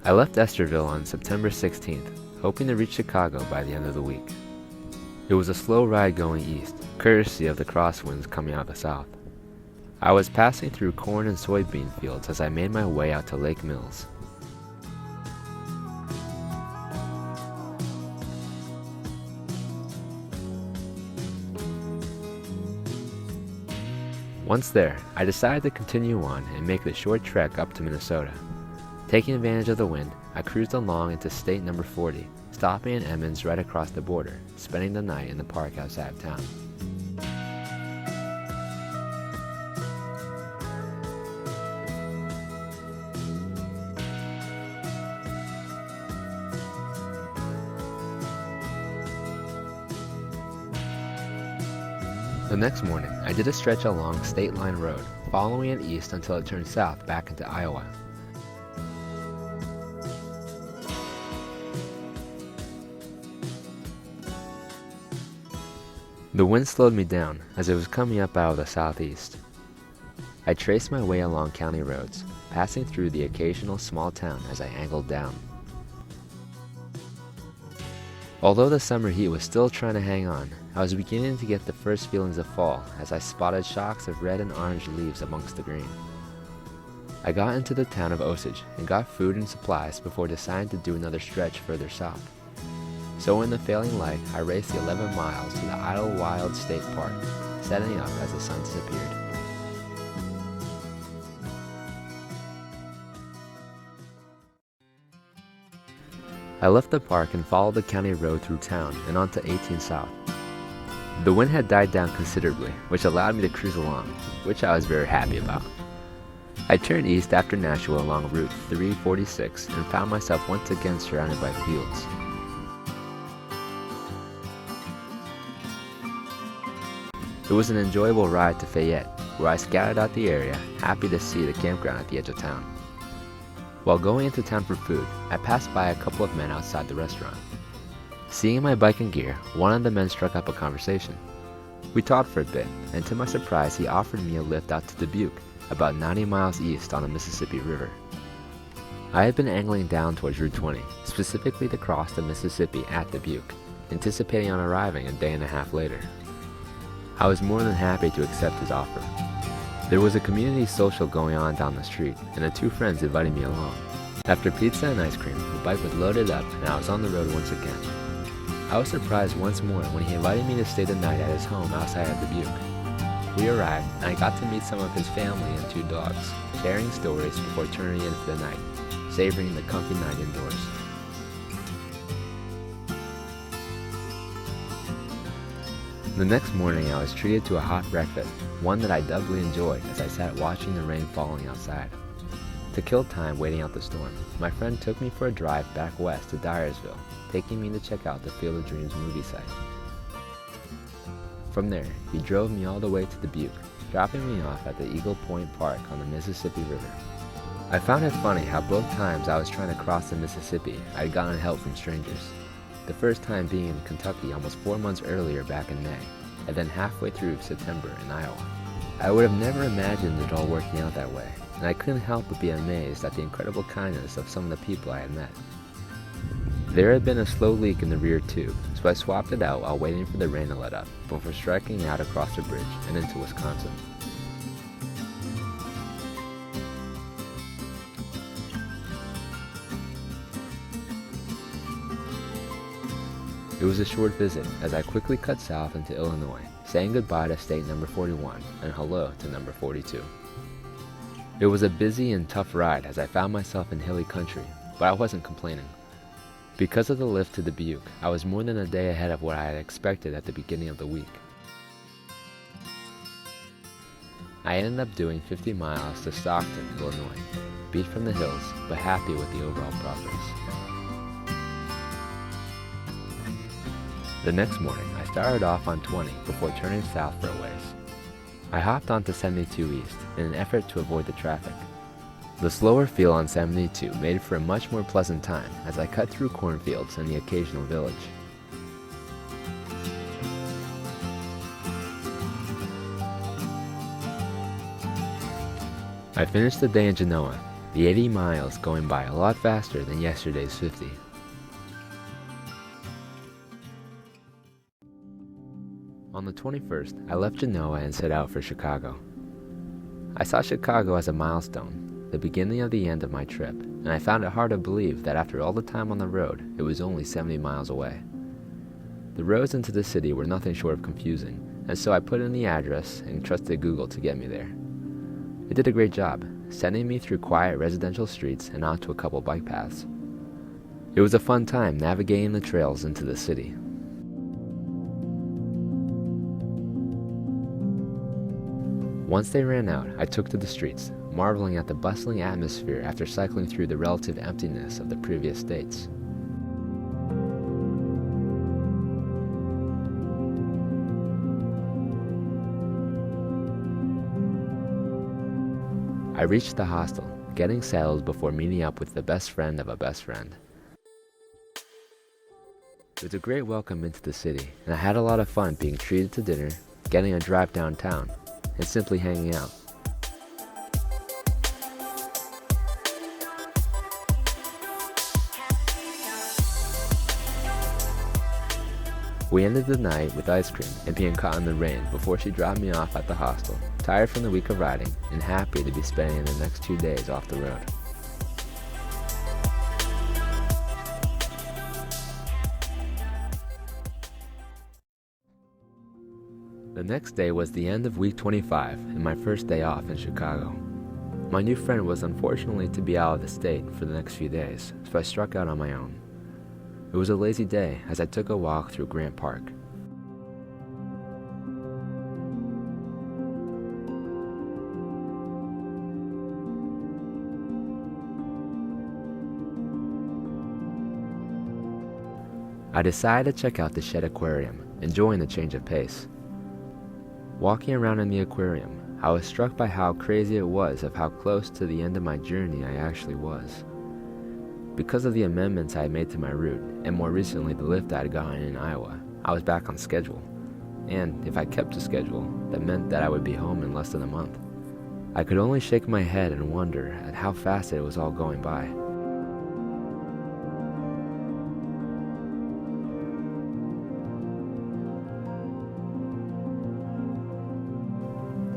I left Estherville on September 16th, hoping to reach Chicago by the end of the week. It was a slow ride going east, courtesy of the crosswinds coming out of the south. I was passing through corn and soybean fields as I made my way out to Lake Mills. Once there, I decided to continue on and make the short trek up to Minnesota. Taking advantage of the wind, I cruised along into State Number 40, stopping in Emmons right across the border, spending the night in the park outside of town. The next morning, I did a stretch along State Line Road, following it east until it turned south back into Iowa. The wind slowed me down as it was coming up out of the southeast. I traced my way along county roads, passing through the occasional small town as I angled down. Although the summer heat was still trying to hang on, I was beginning to get the first feelings of fall as I spotted shocks of red and orange leaves amongst the green. I got into the town of Osage and got food and supplies before deciding to do another stretch further south. So in the failing light, I raced the 11 miles to the Idlewild State Park, setting up as the sun disappeared. I left the park and followed the county road through town and onto 18 South. The wind had died down considerably, which allowed me to cruise along, which I was very happy about. I turned east after Nashua along Route 346 and found myself once again surrounded by fields. It was an enjoyable ride to Fayette, where I scouted out the area, happy to see the campground at the edge of town. While going into town for food, I passed by a couple of men outside the restaurant. Seeing my bike and gear, one of the men struck up a conversation. We talked for a bit, and to my surprise he offered me a lift out to Dubuque, about 90 miles east on the Mississippi River. I had been angling down towards Route 20, specifically to cross the Mississippi at Dubuque, anticipating on arriving a day and a half later. I was more than happy to accept his offer. There was a community social going on down the street, and the two friends invited me along. After pizza and ice cream, the bike was loaded up and I was on the road once again. I was surprised once more when he invited me to stay the night at his home outside of Dubuque. We arrived, and I got to meet some of his family and two dogs, sharing stories before turning in for the night, savoring the comfy night indoors. The next morning I was treated to a hot breakfast, one that I doubly enjoyed as I sat watching the rain falling outside. To kill time waiting out the storm, my friend took me for a drive back west to Dyersville, taking me to check out the Field of Dreams movie site. From there, he drove me all the way to Dubuque, dropping me off at the Eagle Point Park on the Mississippi River. I found it funny how both times I was trying to cross the Mississippi, I had gotten help from strangers. The first time being in Kentucky almost 4 months earlier back in May, and then halfway through September in Iowa. I would have never imagined it all working out that way, and I couldn't help but be amazed at the incredible kindness of some of the people I had met. There had been a slow leak in the rear tube, so I swapped it out while waiting for the rain to let up before striking out across the bridge and into Wisconsin. It was a short visit as I quickly cut south into Illinois, saying goodbye to State Number 41 and hello to Number 42. It was a busy and tough ride as I found myself in hilly country, but I wasn't complaining. Because of the lift to Dubuque, I was more than a day ahead of what I had expected at the beginning of the week. I ended up doing 50 miles to Stockton, Illinois, beat from the hills, but happy with the overall progress. The next morning, I started off on 20 before turning south for a ways. I hopped onto 72 East in an effort to avoid the traffic. The slower feel on 72 made for a much more pleasant time as I cut through cornfields and the occasional village. I finished the day in Genoa, the 80 miles going by a lot faster than yesterday's 50. On the 21st, I left Genoa and set out for Chicago. I saw Chicago as a milestone, the beginning of the end of my trip, and I found it hard to believe that after all the time on the road, it was only 70 miles away. The roads into the city were nothing short of confusing, and so I put in the address and trusted Google to get me there. It did a great job, sending me through quiet residential streets and onto a couple bike paths. It was a fun time navigating the trails into the city. Once they ran out, I took to the streets, marveling at the bustling atmosphere after cycling through the relative emptiness of the previous dates. I reached the hostel, getting settled before meeting up with the best friend of a best friend. It was a great welcome into the city, and I had a lot of fun being treated to dinner, getting a drive downtown, and simply hanging out. We ended the night with ice cream and being caught in the rain before she dropped me off at the hostel, tired from the week of riding and happy to be spending the next 2 days off the road. The next day was the end of week 25 and my first day off in Chicago. My new friend was unfortunately to be out of the state for the next few days, so I struck out on my own. It was a lazy day as I took a walk through Grant Park. I decided to check out the Shed Aquarium, enjoying the change of pace. Walking around in the aquarium, I was struck by how crazy it was of how close to the end of my journey I actually was. Because of the amendments I had made to my route, and more recently the lift I had gotten in Iowa, I was back on schedule. And if I kept to schedule, that meant that I would be home in less than a month. I could only shake my head and wonder at how fast it was all going by.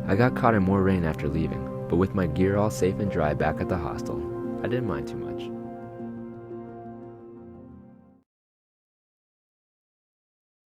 I got caught in more rain after leaving, but with my gear all safe and dry back at the hostel, I didn't mind too much.